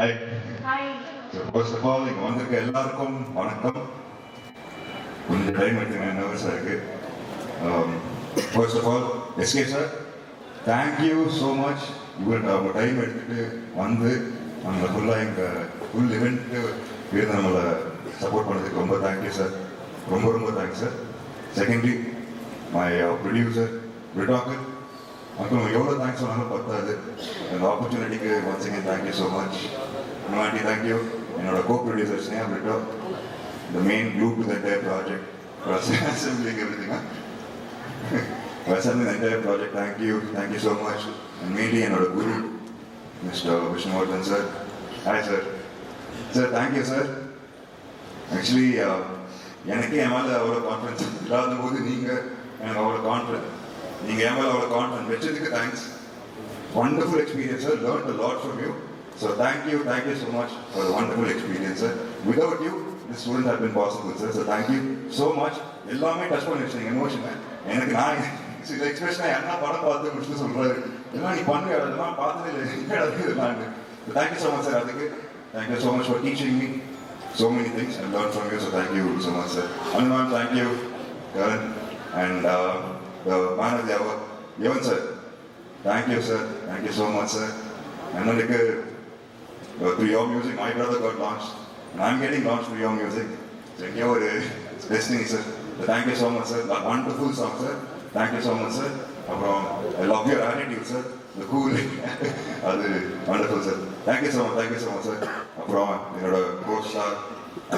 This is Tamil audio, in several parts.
Hi. Hi. First of all இங்கே வந்திருக்க எல்லாருக்கும் வணக்கம். கொஞ்சம் டைம் எடுத்துங்க, நர்வஸாக இருக்கு. First of all SK sir, thank you so much. இவன் அவங்க டைம் எடுத்துட்டு வந்து நம்மளை ஃபுல்லாக எங்கள் ஃபுல் இவெண்ட்டு இருந்து நம்மளை சப்போர்ட் பண்ணதுக்கு ரொம்ப தேங்க்யூ சார். ரொம்ப ரொம்ப thanks sir. Secondly my producer Vidakkar, அப்புறம் எவ்வளோ தேங்க்ஸ் சொன்னாலும் பத்தாது. அந்த ஆப்பர்ச்சுனிட்டிக்கு once again thank you so much. முன்னாடி தேங்க்யூ என்னோட கோ ப்ரொடியூசர் ஸ்னேஹா விட்டோ, the main glue to the entire project, assembling everything, assembling the entire project. Thank you so much. And mainly என்னோட குரு mister Vishnuvardhan sir. Hi sir. Sir thank you sir. Actually எனக்கு என் மேலே அவ்வளோ கான்ஃபிடன்ஸ் இல்லாத போது நீங்கள் எனக்கு அவ்வளோ கான்ஃபிடன்ஸ், நீங்கள் என் மேலே அவ்வளோ கான்ஃபிடன்ஸ் வச்சதுக்கு thanks. Wonderful experience sir. Learn a lot from you. So thank you so much for the wonderful experience sir. Without you this wouldn't have been possible sir. So thank you so much. எல்லாமே டச் பண்ணி வச்சிங்க எமோஷன். எனக்கு நான் சில எக்ஸ்பிரஷன் என்ன படம் பார்த்து முடிச்சுட்டு சொல்றாரு, எல்லாம் நீ பண்ணு அதெல்லாம் பார்த்ததே இல்லை நான். Thank you so much sir. அதுக்கு thank you so much for teaching me so many things and learn from you. So thank you so much sir. Anuman, thank you. Karan and the man of the hour, Yevan sir. Thank you sir. Thank you so much sir. And through your music, my brother got launched, and I'm getting launched through your music. So it's destiny, sir. So thank you so much, sir. That wonderful song, sir. Thank you so much, sir. I love your attitude, sir. The cool, that's wonderful, sir. Thank you so much, sir. Your co-star,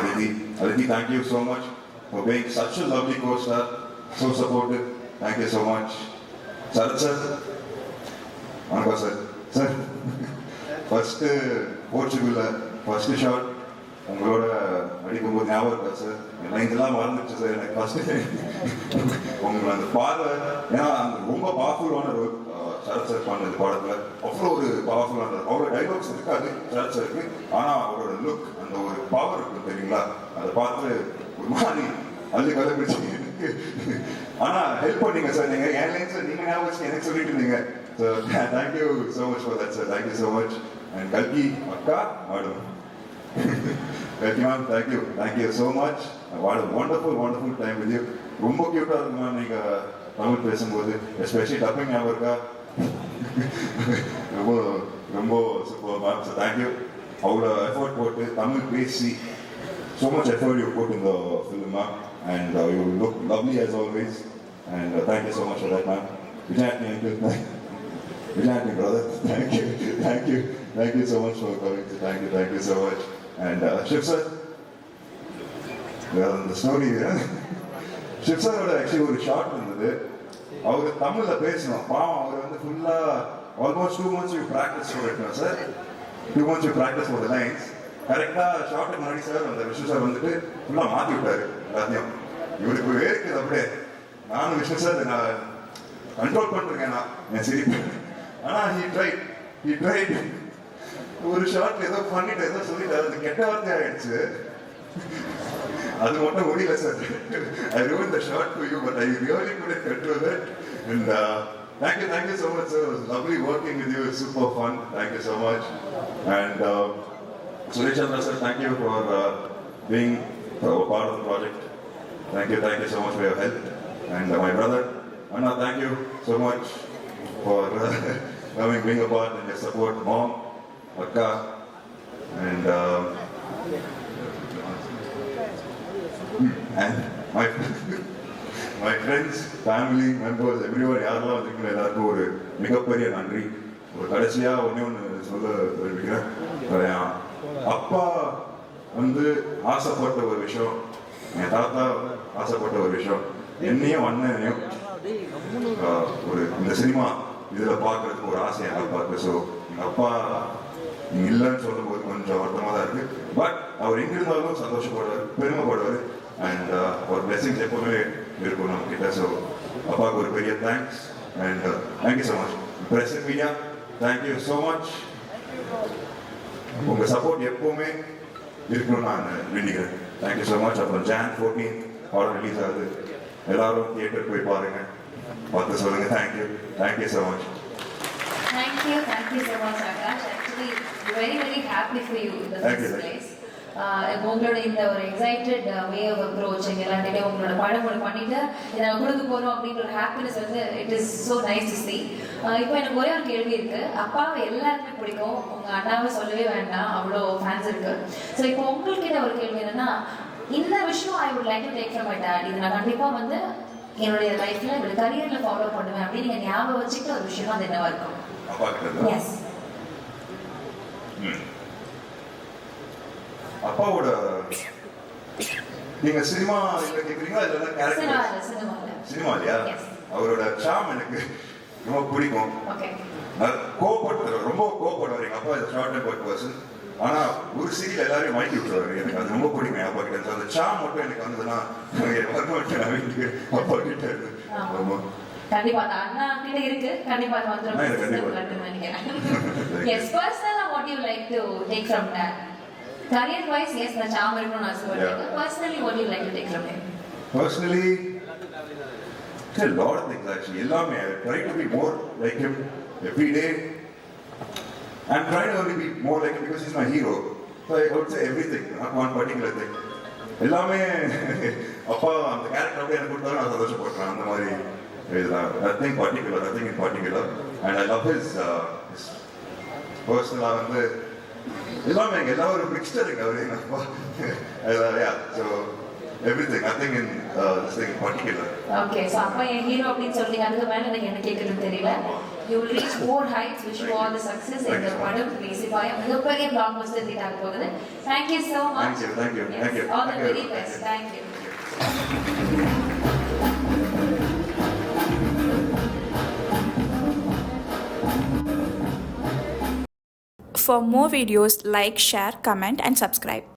Aditi, thank you so much for being such a lovely co-star, so supportive. Thank you so much. Sarath, sir. Vanakkam, sir. Sir. First போர்ச்சுகலில் ஃபர்ஸ்ட் ஷாட் உங்களோட அடிக்கும்போது ஞாபகம் இருக்கா சார்? எல்லாம் இதெல்லாம் மறந்துச்சு சார் எனக்கு. ஃபர்ஸ்ட்டு உங்களோட அந்த பார்வை, ஏன்னா அந்த ரொம்ப பவர்ஃபுல்லான ரோல் சரத் சார் பண்ணது படத்தில். அவ்வளோ ஒரு பவர்ஃபுல்லான, அவ்வளோ டைலாக்ஸ் இருக்காது சரத் சாருக்கு, ஆனால் அவரோட லுக், அந்த ஒரு பவர் இருக்கும் தெரியுங்களா, அதை பார்த்து ஒரு மாதிரி அது கலப்பிடிச்சு எனக்கு. ஆனால் ஹெல்ப் பண்ணீங்க சார். நீங்கள் என் லைன் சார் நீங்கள் ஞாபகம் வச்சு எனக்கு சொல்லிட்டு இருந்தீங்க. So thank you so much for that sir. Thank you so much. And Kalki, Akka, madam. Kalki ma'am, thank you so much. What a wonderful time with you. ரொம்ப கியூட்டா இருக்குமா நீங்க தமிழ் பேசும்போது, எஸ்பெஷலி டப்பிங் ஞாபகம் இருக்கா? ரொம்ப ரொம்ப சூப்பர் மேம். So thank you. அவ்வளோ எஃபர்ட் போட்டு தமிழ் பேசி, so much effort you put in the film ma'am, and you look lovely as always, and thank you so much for that ma'am. Vijay, brother, thank you so much for coming. Thank you so much. And Shiv sir, well, the story, Shiv sir actually ஒரு ஷார்ட் இருந்தது. அவர் தமிழ்ல பேசணும், பாவம் அவர் வந்து ஃபுல்லா almost 2 months you practice for it sir. 2 months you practice for the lines. கரெக்டா ஷார்ட்டுக்கு முன்னாடி சார் அந்த விஷ்ணு சார் வந்துட்டு ஃபுல்லா மாத்தி விட்டாரு எல்லாத்தையும். இவருக்கு வேர்க்குது அப்படியே. நானும் விஷ்ணு சார் நான் கண்ட்ரோல் பண்ணிருக்கேன் நான் சிரிப்பு. ஆனா he tried ஒரு ஷார்ட் ஏதோ பண்ணிட்டு ஏதோ சொல்லிட்டாரு, அது கெட்ட வார்த்தை ஆயிடுச்சு. அது மட்டும் முடியல sir. I ruined the shot for you, but I really couldn't control it. And thank you so much sir. It was lovely working with you. It's super fun. Thank you so much. And Suresh Chandra sir, thank you for being part of the project. Thank you so much for your help. And my brother Anna, thank you so much for being a part and your support. Mom, Akka, and my friends, family members, everyone, யாரெல்லாம் வந்திருக்கிற எல்லாருக்கும் ஒரு மிகப்பெரிய நன்றி. ஒரு கடைசியா ஒன்று சொல்ல விரும்புகிறேன். அப்பா வந்து ஆசைப்பட்ட ஒரு விஷயம், என் தாத்தா ஆசைப்பட்ட ஒரு விஷயம், என்னையும் அண்ணனையும் ஒரு இந்த சினிமா இதில் பார்க்கறதுக்கு ஒரு ஆசை எங்கள் அப்பாவுக்கு. ஸோ எங்கள் அப்பா இல்லைன்னு சொல்லும் போது கொஞ்சம் வருத்தமாக தான் இருக்கு. பட் அவர் எங்க இருந்தாலும் சந்தோஷப்படுவார், பெருமைப்படுவார். அண்ட் ஒரு பிளெஸிங்ஸ் எப்பவுமே இருக்கும் நம்ம கிட்ட. ஸோ அப்பாவுக்கு ஒரு பெரிய thanks. And thank you so much. Press media, thank you so much. உங்கள் சப்போர்ட் எப்பவுமே இருக்கணும்னு நான் வேண்டிக்கிறேன். Thank you so much. அப்புறம் Jan 14 படம் ரிலீஸ் ஆகுது, எல்லாரும் தியேட்டர் போய் பாருங்க, பார்த்து சொல்லுங்க. Thank you so much. Thank you so much, Akash. Actually, actually very, very happy for you in the Thank first you. place. உங்களோட இந்த ஒரு எக்ஸைட்டட் வே ஆஃப் அப்ரோச் எங்க எல்லாத்தையும் உங்களோட படம் ஒன்று பண்ணிட்டு இதை நம்ம கொடுக்க போறோம் அப்படின்ற ஒரு ஹாப்பினஸ் வந்து it is so nice to see. இப்போ எனக்கு ஒரே ஒரு கேள்வி இருக்கு. அப்பாவை எல்லாருக்குமே பிடிக்கும், உங்க அண்ணாவை சொல்லவே வேண்டாம், அவ்வளோ ஃபேன்ஸ் இருக்கு. ஸோ இப்போ உங்கள்கிட்ட ஒரு கேள்வி என்னன்னா, இந்த விஷயம் I would like to take from my dot, இது நான் கண்டிப்பா வந்து என்னுடைய லைஃப்ல என்னோட கரியர்ல ஃபாலோ பண்ணுவேன் அப்படின்னு நீங்க ஞாபகம் வச்சுக்கிட்ட ஒரு விஷயம் அது என்னவா இருக்கும்? அப்பா கிட்ட எஸ். அப்பாவோட நீங்க சினிமா கேக்குறீங்களா இல்ல கேரக்டர்? சினிமா இல்லையா? அவரோட சாம் எனக்கு ரொம்ப பிடிக்கும். ஓகே. கோபப்படுவார், ரொம்ப கோபப்படுவார். எங்க அப்பா ஷார்ட் டெம்பர்ட் பர்சன். ஆனா ஒரு சீரியல் எல்லாரையும் மாட்டி விட்டுருவாரு. எனக்கு அது ரொம்ப பிடிக்கும் அப்பா கிட்ட. அந்த சாம் மட்டும் எனக்கு வந்ததுன்னா அப்பா கிட்ட ரொம்ப கண்டிப்பா அந்த அண்ணா கிட்ட இருக்கு. கண்டிப்பா அது வந்துரும் நினைக்கிறேன். எஸ், பர்சனலா what you like to take from that? Career wise, yes, the charm is not as well. Personally, what do you like to take from him? Personally, a lot of things actually. I try to be more like him every day. I'm trying to only be more like him because he's my hero. So I would say everything, not one particular thing. எல்லாமே அப்பா அந்த கேரக்டர் அப்படியே எனக்கு கொடுத்தாலும் நான் சந்தோஷப்படுறேன். அந்த மாதிரி nothing in particular. And I love his personal வந்து எல்லாமே எல்லா ஒரு மிக்ஸ்டர் இருக்கு அவரு எங்க அப்பா. So everything, nothing in this thing in particular. Okay, so அப்பா என் ஹீரோ அப்படின்னு சொல்றீங்க. அதுக்கு மேல எனக்கு என்ன கேட்கணும்னு தெரியல. You will reach more heights, wish you all the success in the படம் பேசிப்பாய மிகப்பெரிய பிளாக்பஸ்டர் ஹிட் ஆக போகுது. Thank you so much. Thank you. All the very best. Thank you. For more videos, like, share, comment and subscribe.